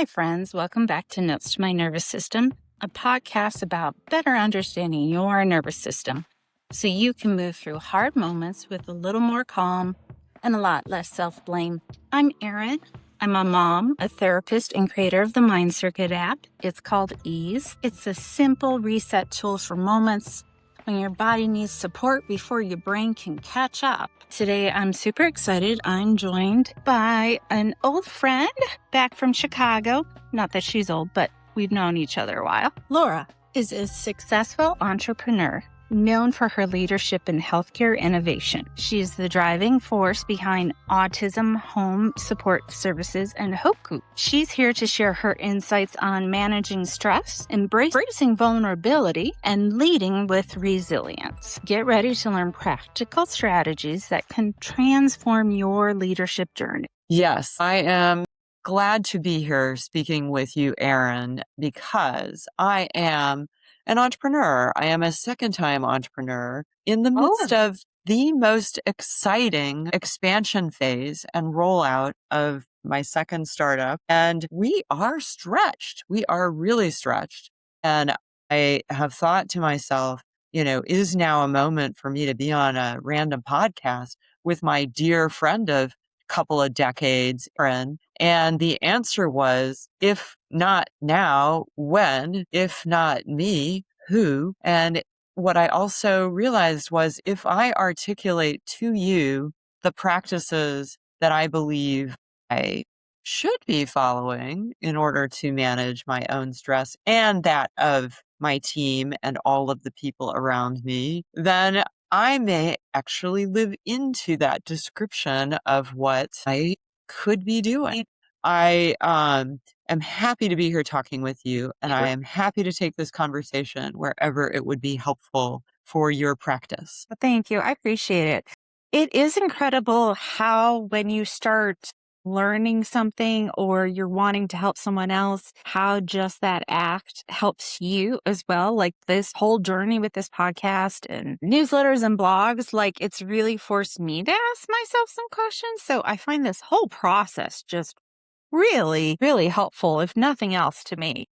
Hi, friends. Welcome back to Notes to My Nervous System, a podcast about better understanding your nervous system so you can move through hard moments with a little more calm and a lot less self-blame. I'm Erin. I'm a mom, a therapist, and creator of the Mind Circuit app. It's called Ease. It's a simple reset tool for moments when your body needs support before your brain can catch up. Today, I'm super excited. I'm joined by an old friend back from Chicago. Not that she's old, but we've known each other a while. Laura is a successful entrepreneur known for her leadership in healthcare innovation. She is the driving force behind Autism Home Support Services and Hope Group. She's here to share her insights on managing stress, embracing vulnerability, and leading with resilience. Get ready to learn practical strategies that can transform your leadership journey. Yes, I am glad to be here speaking with you, Erin, because I am an entrepreneur. I am a second-time entrepreneur in the midst of the most exciting expansion phase and rollout of my second startup. And we are stretched. We are really stretched. And I have thought to myself, is now a moment for me to be on a random podcast with my dear friend of couple of decades, Erin? And the answer was, if not now, when? If not me, who? And what I also realized was, if I articulate to you the practices that I believe I should be following in order to manage my own stress and that of my team and all of the people around me, then I may actually live into that description of what I could be doing. I am happy to be here talking with you, and I am happy to take this conversation wherever it would be helpful for your practice. Thank you. I appreciate it. It is incredible how when you start learning something or you're wanting to help someone else, how just that act helps you as well. Like this whole journey with this podcast and newsletters and blogs, like it's really forced me to ask myself some questions. So I find this whole process just really, really helpful, if nothing else, to me,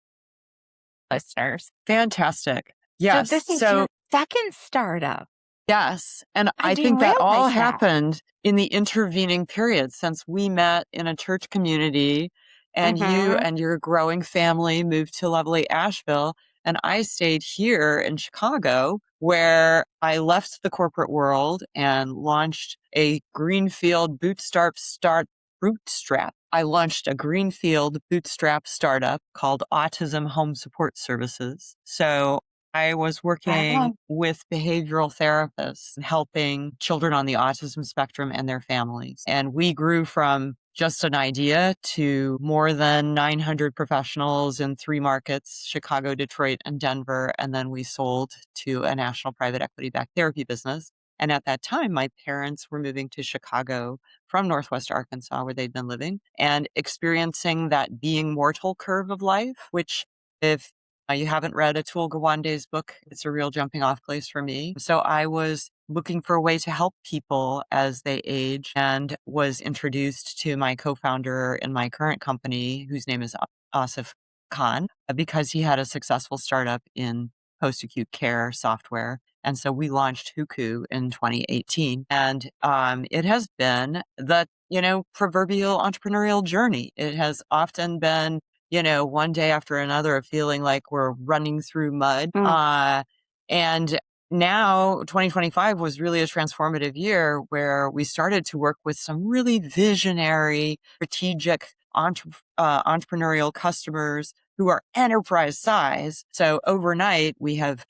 listeners. Fantastic. So Yes. this is your second startup. Yes. And I I think didn't that all realize that. happened in the intervening period since we met in a church community and you and your growing family moved to lovely Asheville. And I stayed here in Chicago, where I left the corporate world and launched a greenfield bootstrap. I launched a greenfield bootstrap startup called Autism Home Support Services. So I was working with behavioral therapists and helping children on the autism spectrum and their families. And we grew from just an idea to more than 900 professionals in 3 markets, Chicago, Detroit, and Denver. And then we sold to a national private equity-backed therapy business. And at that time, my parents were moving to Chicago from Northwest Arkansas, where they'd been living, and experiencing that being mortal curve of life, which if you haven't read Atul Gawande's book, it's a real jumping off place for me. So I was looking for a way to help people as they age and was introduced to my co-founder in my current company, whose name is Asif Khan, because he had a successful startup in post-acute care software. And so we launched Huku in 2018. And it has been the, proverbial entrepreneurial journey. It has often been one day after another of feeling like we're running through mud. And now 2025 was really a transformative year where we started to work with some really visionary, strategic entrepreneurial customers who are enterprise size. So overnight, we have,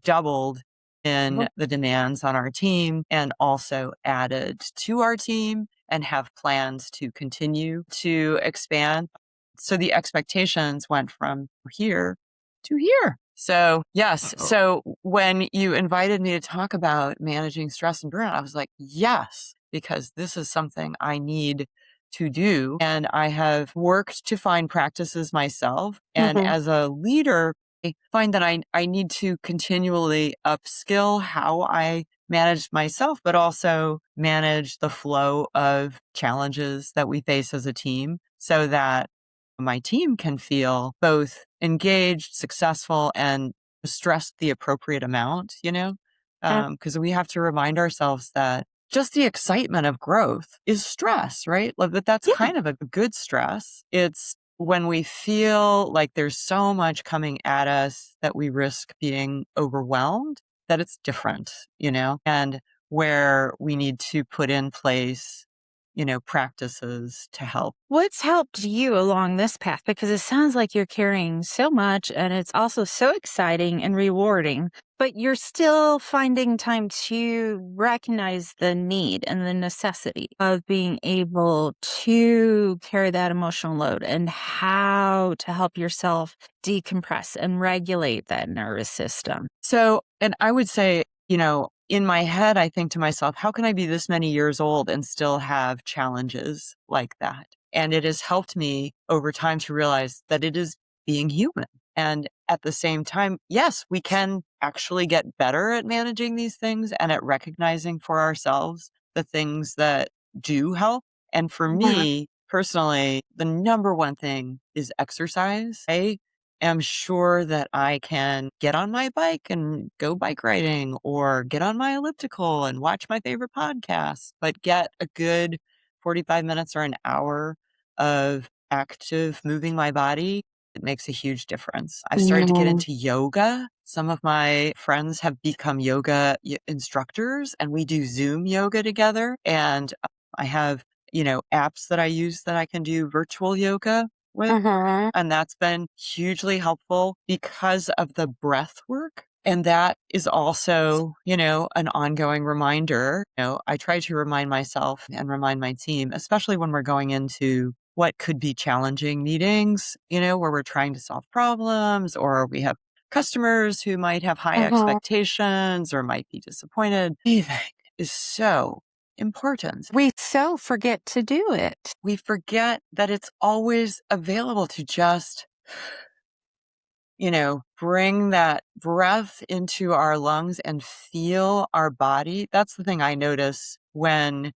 doubled in the demands on our team and also added to our team and have plans to continue to expand. So the expectations went from here to here. So yes. So when you invited me to talk about managing stress and burnout, I was like, yes, because this is something I need to do. And I have worked to find practices myself. And as a leader, I find that I need to continually upskill how I manage myself, but also manage the flow of challenges that we face as a team so that my team can feel both engaged, successful, and stressed the appropriate amount, because we have to remind ourselves that just the excitement of growth is stress, right? Like, but that's kind of a good stress. It's when we feel like there's so much coming at us that we risk being overwhelmed, that it's different, and where we need to put in place, practices to help. What's helped you along this path? Because it sounds like you're carrying so much and it's also so exciting and rewarding, but you're still finding time to recognize the need and the necessity of being able to carry that emotional load and how to help yourself decompress and regulate that nervous system. So, and I would say, in my head, I think to myself, how can I be this many years old and still have challenges like that? And it has helped me over time to realize that it is being human. And at the same time, yes, we can actually get better at managing these things and at recognizing for ourselves the things that do help. And for me personally, the number one thing is exercise. I am sure that I can get on my bike and go bike riding or get on my elliptical and watch my favorite podcast, but get a good 45 minutes or an hour of active moving my body. It makes a huge difference. I've started to get into yoga. Some of my friends have become yoga instructors and we do Zoom yoga together. And I have, apps that I use that I can do virtual yoga with. And that's been hugely helpful because of the breath work. And that is also, an ongoing reminder. I try to remind myself and remind my team, especially when we're going into what could be challenging meetings, where we're trying to solve problems or we have customers who might have high expectations or might be disappointed. Breathing is so important. We so forget to do it. We forget that it's always available to just, bring that breath into our lungs and feel our body. That's the thing I notice when,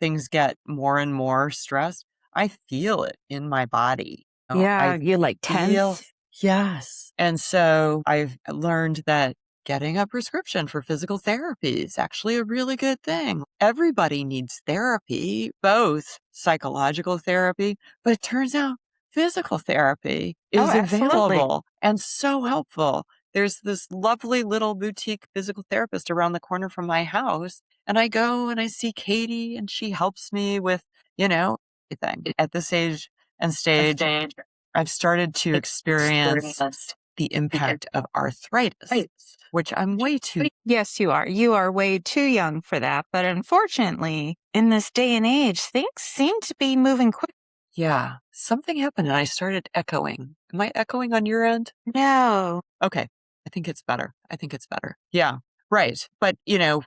things get more and more stressed. I feel it in my body. I You like feel, tense. yes. And so I've learned that getting a prescription for physical therapy is actually a really good thing. Everybody needs therapy, both psychological therapy, but it turns out physical therapy is available and so helpful. There's this lovely little boutique physical therapist around the corner from my house. And I go and I see Katie and she helps me with, everything. At this age and stage, I've started to experience the impact of arthritis, which I'm way too. Yes, you are. You are way too young for that. But unfortunately, in this day and age, things seem to be moving quick. Yeah, something happened and I started echoing. Am I echoing on your end? No. Okay. I think it's better. Yeah. Right. But,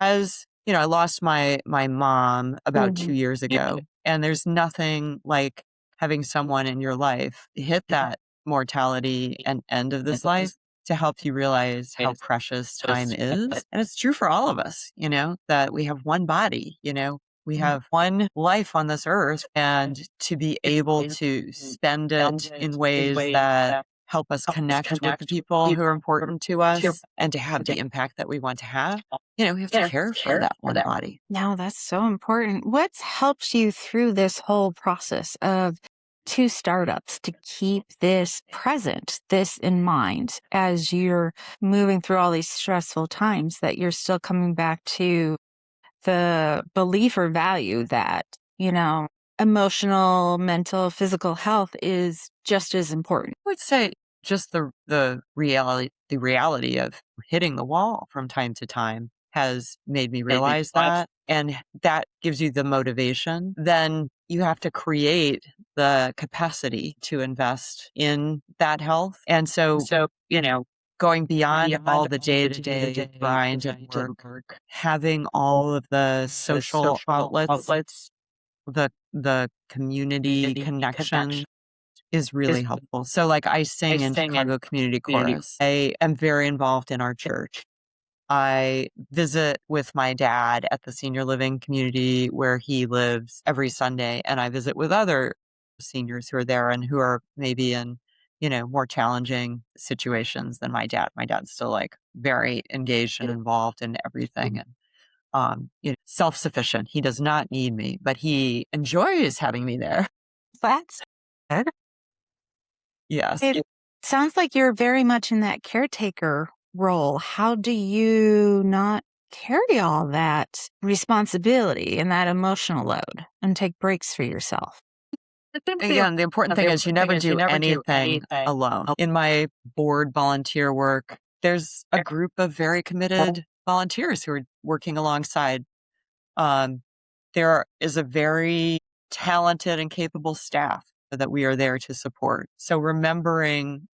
as, I lost my mom about 2 years ago, and there's nothing like having someone in your life hit that mortality and end of this life to help you realize how precious time is. And it's true for all of us, that we have one body, we have one life on this earth, and to be able to spend it in ways that help us connect with the people who are important to us and to have the impact that we want to have, we have to care for that one body. No, that's so important. What's helped you through this whole process of two startups to keep this present, this in mind as you're moving through all these stressful times, that you're still coming back to the belief or value that, emotional, mental, physical health is just as important? I would say just the reality of hitting the wall from time to time has made me realize that. And that gives you the motivation. Then you have to create the capacity to invest in that health. And so, going beyond all the day-to-day grind and work, having all of the social outlets, the community connection is really helpful. So like I sing in Chicago Community Chorus. I am very involved in our church. I visit with my dad at the senior living community where he lives every Sunday, and I visit with other seniors who are there and who are maybe in, more challenging situations than my dad. My dad's still like very engaged and involved in everything and self-sufficient. He does not need me, but he enjoys having me there. That's good. Yes. It sounds like you're very much in that caretaker role. How do you not carry all that responsibility and that emotional load and take breaks for yourself? Again, the important thing is you never do anything alone. In my board volunteer work, there's a group of very committed volunteers who are working alongside. Um, there is a very talented and capable staff that we are there to support. So remembering,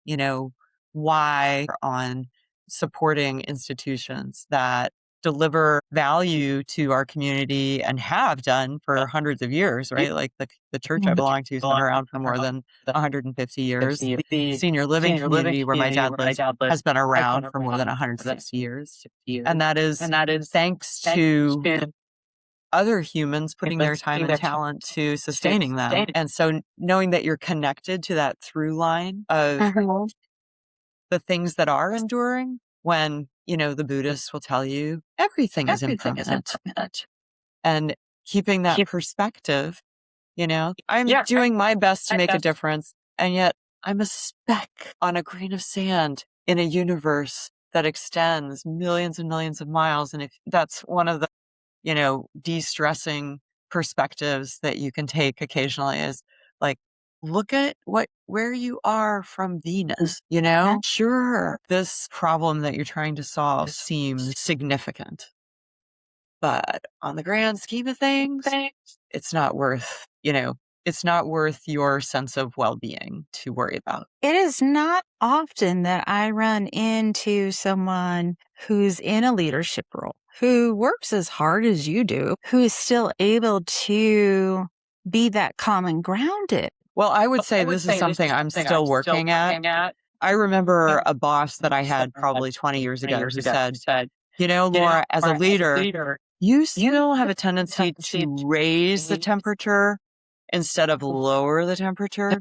why on supporting institutions that deliver value to our community and have done for hundreds of years, right? Like the church I belong to has been around for more than 150 years. The senior living community where my dad lives has been around for more than 160 years. And that is thanks to other humans putting their time and talent to sustaining them. And so knowing that you're connected to that through line of the things that are enduring when, the Buddhists will tell you everything is impermanent. And keeping that perspective, I'm doing my best to make a difference. And yet I'm a speck on a grain of sand in a universe that extends millions and millions of miles. And if that's one of the de-stressing perspectives that you can take occasionally is like, look at where you are from Venus, Sure, this problem that you're trying to solve seems significant, but on the grand scheme of things, it's not worth, it's not worth your sense of well-being to worry about. It is not often that I run into someone who's in a leadership role, who works as hard as you do, who is still able to be that calm and grounded. Well, I would say this is something I'm still working at. I remember a boss that I had probably 20 years ago who said, Laura, as a leader, you still have a tendency to raise the temperature instead of lower the temperature.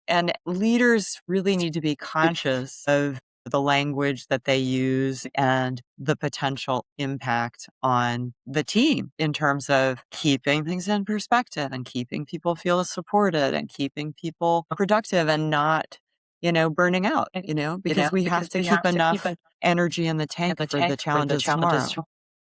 And leaders really need to be conscious of the language that they use and the potential impact on the team in terms of keeping things in perspective and keeping people feel supported and keeping people productive and not, burning out, because we have to keep enough energy in the tank for the challenges tomorrow.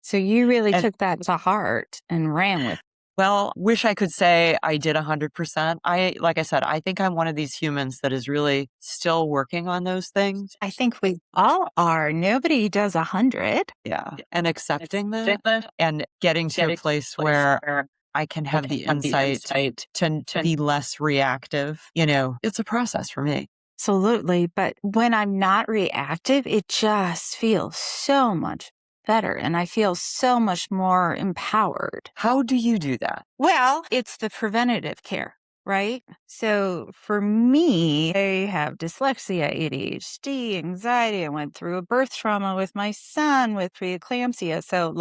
So you really took that to heart and ran with it. Well, wish I could say I did 100%. Like I said, I think I'm one of these humans that is really still working on those things. I think we all are. Nobody does 100. Yeah. And accepting that and getting to a place where I can have the insight to be less reactive. It's a process for me. Absolutely. But when I'm not reactive, it just feels so much better and I feel so much more empowered. How do you do that? Well, it's the preventative care, right? So for me, I have dyslexia, ADHD, anxiety. I went through a birth trauma with my son with preeclampsia. So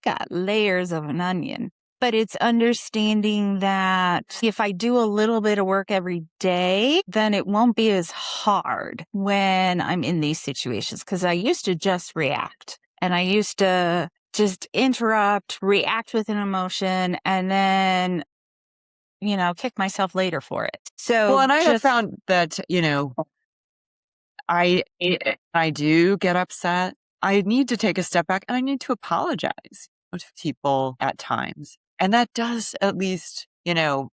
got layers of an onion. But it's understanding that if I do a little bit of work every day, then it won't be as hard when I'm in these situations because I used to just react. And I used to just interrupt, react with an emotion, and then, kick myself later for it. So, well, and I have found that, I do get upset. I need to take a step back and I need to apologize to people at times. And that does at least,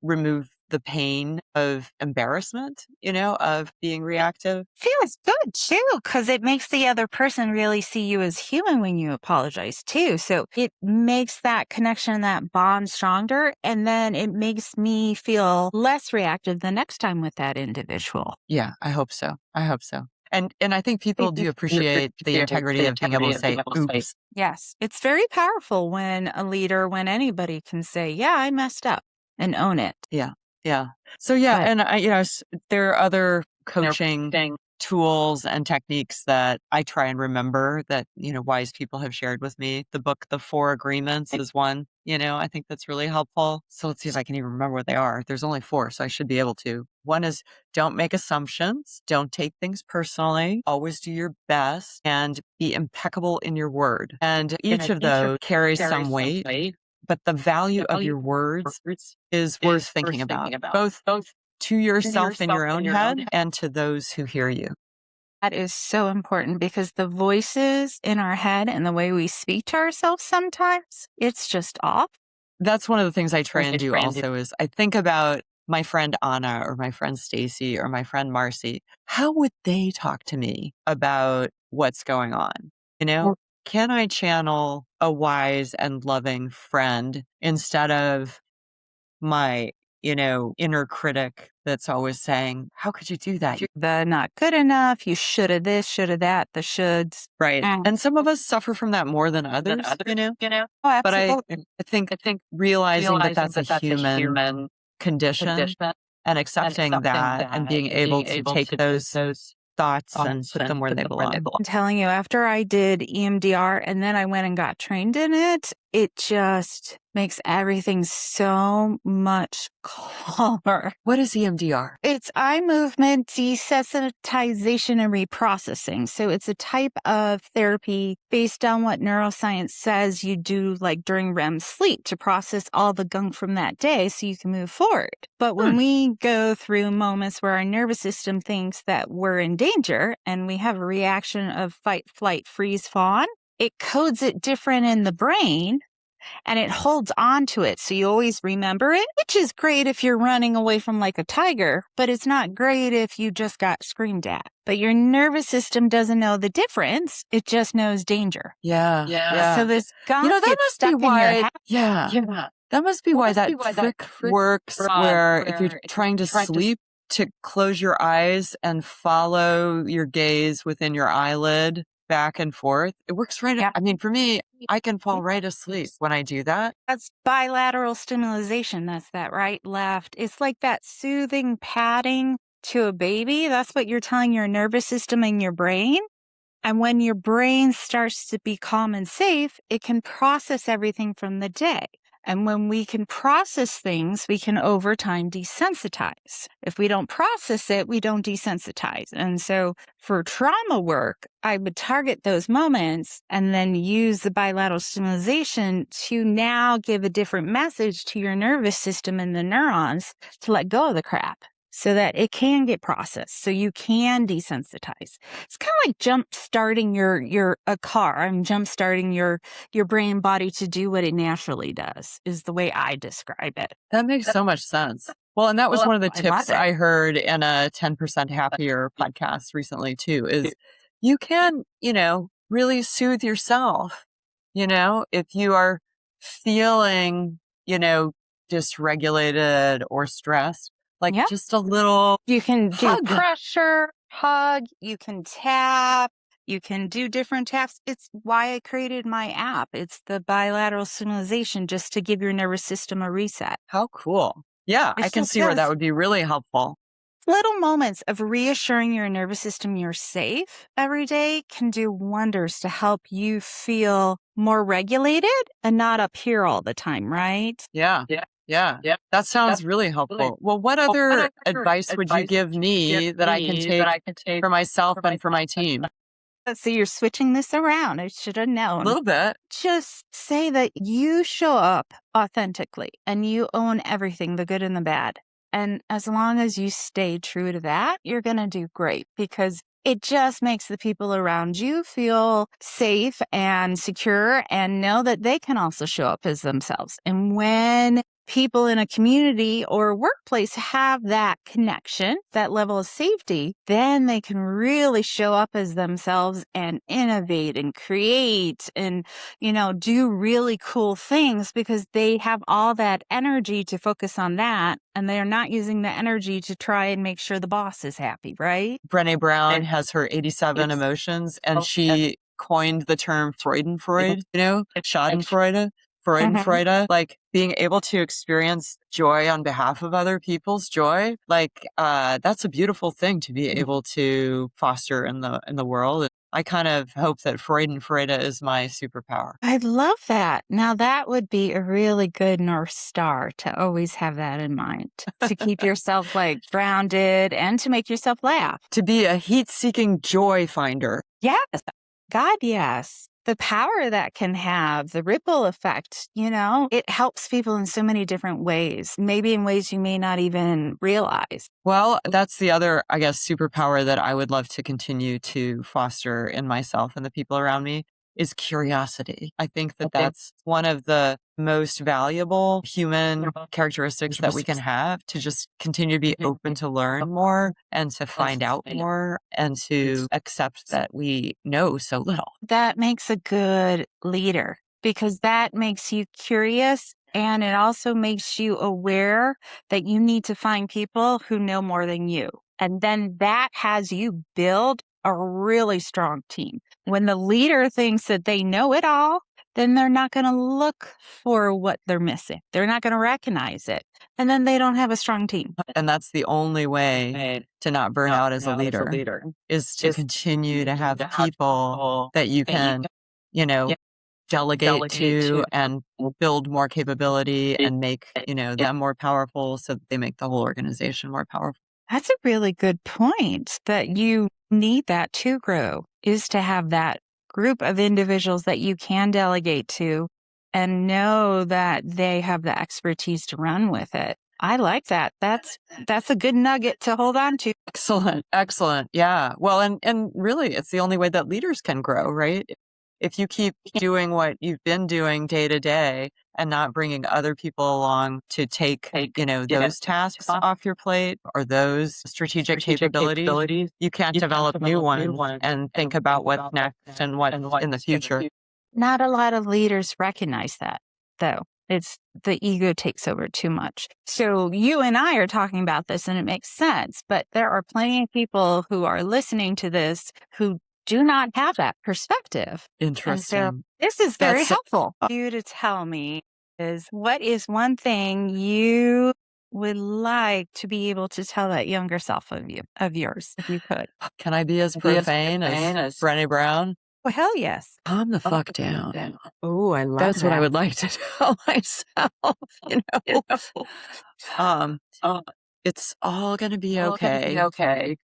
remove the pain of embarrassment, of being reactive. Feels good too, because it makes the other person really see you as human when you apologize too. So it makes that connection, that bond stronger. And then it makes me feel less reactive the next time with that individual. Yeah, I hope so. And I think people do appreciate the integrity of being able to say, oops. Yes. It's very powerful when anybody can say, yeah, I messed up and own it. Yeah. Yeah. So yeah, and there are other coaching tools and techniques that I try and remember that, wise people have shared with me. The book, The Four Agreements is one I think that's really helpful. So let's see if I can even remember what they are. There's only 4, so I should be able to. One is don't make assumptions, don't take things personally, always do your best, and be impeccable in your word. And each of those carries some weight, but the value of your words is worth thinking about, both to yourself in your own head and to those who hear you. That is so important because the voices in our head and the way we speak to ourselves sometimes, it's just off. That's one of the things I try and do also is I think about my friend Anna or my friend Stacy or my friend Marcy. How would they talk to me about what's going on? Can I channel a wise and loving friend instead of my, inner critic that's always saying, how could you do that? The not good enough, you should have this, should have that, the shoulds. Right. And some of us suffer from that more than others, Oh, But I absolutely. think realizing that that's a human condition and accepting that and being able to take those thoughts and put them where they belong. I'm telling you, after I did EMDR and then I went and got trained in it, it just makes everything so much calmer. What is EMDR? It's eye movement desensitization and reprocessing. So it's a type of therapy based on what neuroscience says you do like during REM sleep to process all the gunk from that day so you can move forward. But when we go through moments where our nervous system thinks that we're in danger and we have a reaction of fight, flight, freeze, fawn, it codes it different in the brain and it holds on to it. So you always remember it, which is great if you're running away from like a tiger, but it's not great if you just got screamed at. But your nervous system doesn't know the difference. It just knows danger. Yeah. So this gunk that gets must stuck be in your why. head. Yeah. That must be why that trick works where if you're trying to sleep, to close your eyes and follow your gaze within your eyelid back and forth. It works right. Yep. I mean, for me, I can fall right asleep when I do that. That's bilateral stimulation. That's that right, left. It's like that soothing patting to a baby. That's what you're telling your nervous system and your brain. And when your brain starts to be calm and safe, it can process everything from the day. And when we can process things, we can over time desensitize. If we don't process it, we don't desensitize. And so for trauma work, I would target those moments and then use the bilateral stimulation to now give a different message to your nervous system and the neurons to let go of the crap so that it can get processed, so you can desensitize. It's kind of like jump starting a car. I'm jump starting your brain body to do what it naturally does, is the way I describe it. That makes so much sense. Well, and that was one of the tips I heard in a 10% Happier podcast recently too, is you can, really soothe yourself. If you are feeling, dysregulated or stressed, like just a little You can hug. do pressure, hug, you can tap, you can do different taps. It's why I created my app. It's the bilateral stimulation just to give your nervous system a reset. How cool. Yeah, I can see where that would be really helpful. Little moments of reassuring your nervous system you're safe every day can do wonders to help you feel more regulated and not up here all the time, right? Yeah. That sounds really helpful. Well, what other advice would you give me that I can take for myself and for my team? So you're switching this around. I should have known. A little bit. Just say that you show up authentically and you own everything, the good and the bad. And as long as you stay true to that, you're going to do great because it just makes the people around you feel safe and secure and know that they can also show up as themselves. And when people in a community or workplace have that connection, that level of safety, then they can really show up as themselves and innovate and create and, do really cool things because they have all that energy to focus on that. And they're not using the energy to try and make sure the boss is happy, right? Brené Brown has her 87 emotions and she coined the term Freudenfreude, Schadenfreude. Freudenfreude, like being able to experience joy on behalf of other people's joy, like that's a beautiful thing to be able to foster in the world. I kind of hope that Freude is my superpower. I love that. Now, that would be a really good North Star to always have that in mind, to keep yourself like grounded and to make yourself laugh. To be a heat-seeking joy finder. Yes. God, yes. The power that can have, the ripple effect, it helps people in so many different ways, maybe in ways you may not even realize. Well, that's the other, I guess, superpower that I would love to continue to foster in myself and the people around me is curiosity. I think that that's one of the most valuable human characteristics that we can have, to just continue to be open to learn more and to find out more and to accept that we know so little. That makes a good leader, because that makes you curious, and it also makes you aware that you need to find people who know more than you. And then that has you build a really strong team. When the leader thinks that they know it all, then they're not going to look for what they're missing. They're not going to recognize it. And then they don't have a strong team. And that's the only way to not burn out as a leader, is to continue to have people that you can, delegate to and build more capability and make, them more powerful, so that they make the whole organization more powerful. That's a really good point, that you need that to grow, is to have that group of individuals that you can delegate to and know that they have the expertise to run with it. I like that. That's a good nugget to hold on to. Excellent. Yeah. Well, and really, it's the only way that leaders can grow, right? If you keep doing what you've been doing day to day and not bringing other people along to take those tasks off your plate or those strategic capabilities, you can't develop new ones and think about what's next and what's in the future. Not a lot of leaders recognize that, though. It's the ego takes over too much. So you and I are talking about this and it makes sense, but there are plenty of people who are listening to this who do not have that perspective. Interesting. And so this is very helpful. You to tell me is, what is one thing you would like to be able to tell that younger self of yours, if you could? Can I be as profane as Brené Brown? Well, hell yes. Calm the fuck down. Oh, I love that. That's what I would like to tell myself, It's all going to be okay.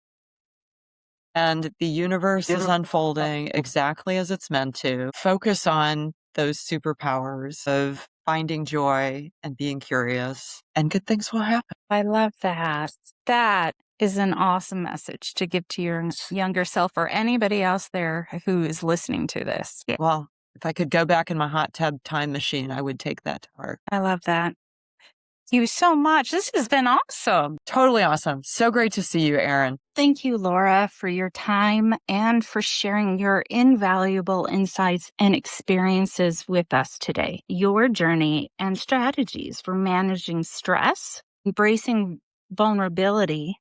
And the universe is unfolding exactly as it's meant to. Focus on those superpowers of finding joy and being curious, and good things will happen. I love that. That is an awesome message to give to your younger self or anybody else there who is listening to this. Well, if I could go back in my hot tub time machine, I would take that to heart. I love that. Thank you so much. This has been awesome. Totally awesome. So great to see you, Erin. Thank you, Laura, for your time and for sharing your invaluable insights and experiences with us today. Your journey and strategies for managing stress, embracing vulnerability,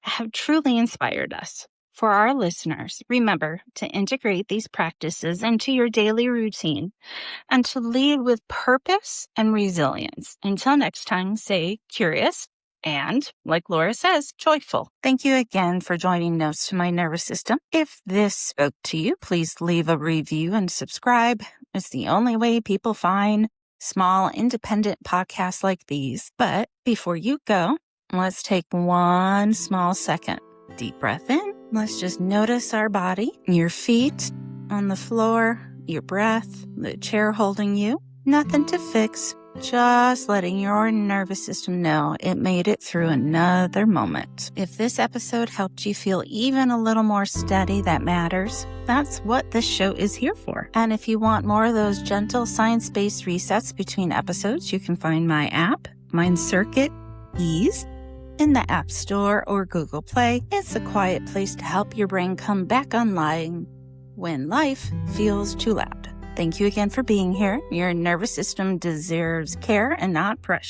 have truly inspired us. For our listeners, remember to integrate these practices into your daily routine and to lead with purpose and resilience. Until next time, stay curious and, like Laura says, joyful. Thank you again for joining Notes to My Nervous System. If this spoke to you, please leave a review and subscribe. It's the only way people find small, independent podcasts like these. But before you go, let's take one small second. Deep breath in. Let's just notice our body, your feet on the floor, your breath, the chair holding you. Nothing to fix, just letting your nervous system know it made it through another moment. If this episode helped you feel even a little more steady, that matters. That's what this show is here for. And if you want more of those gentle science-based resets between episodes, you can find my app, Mind Circuit Ease, in the App Store or Google Play. It's a quiet place to help your brain come back online when life feels too loud. Thank you again for being here. Your nervous system deserves care and not pressure.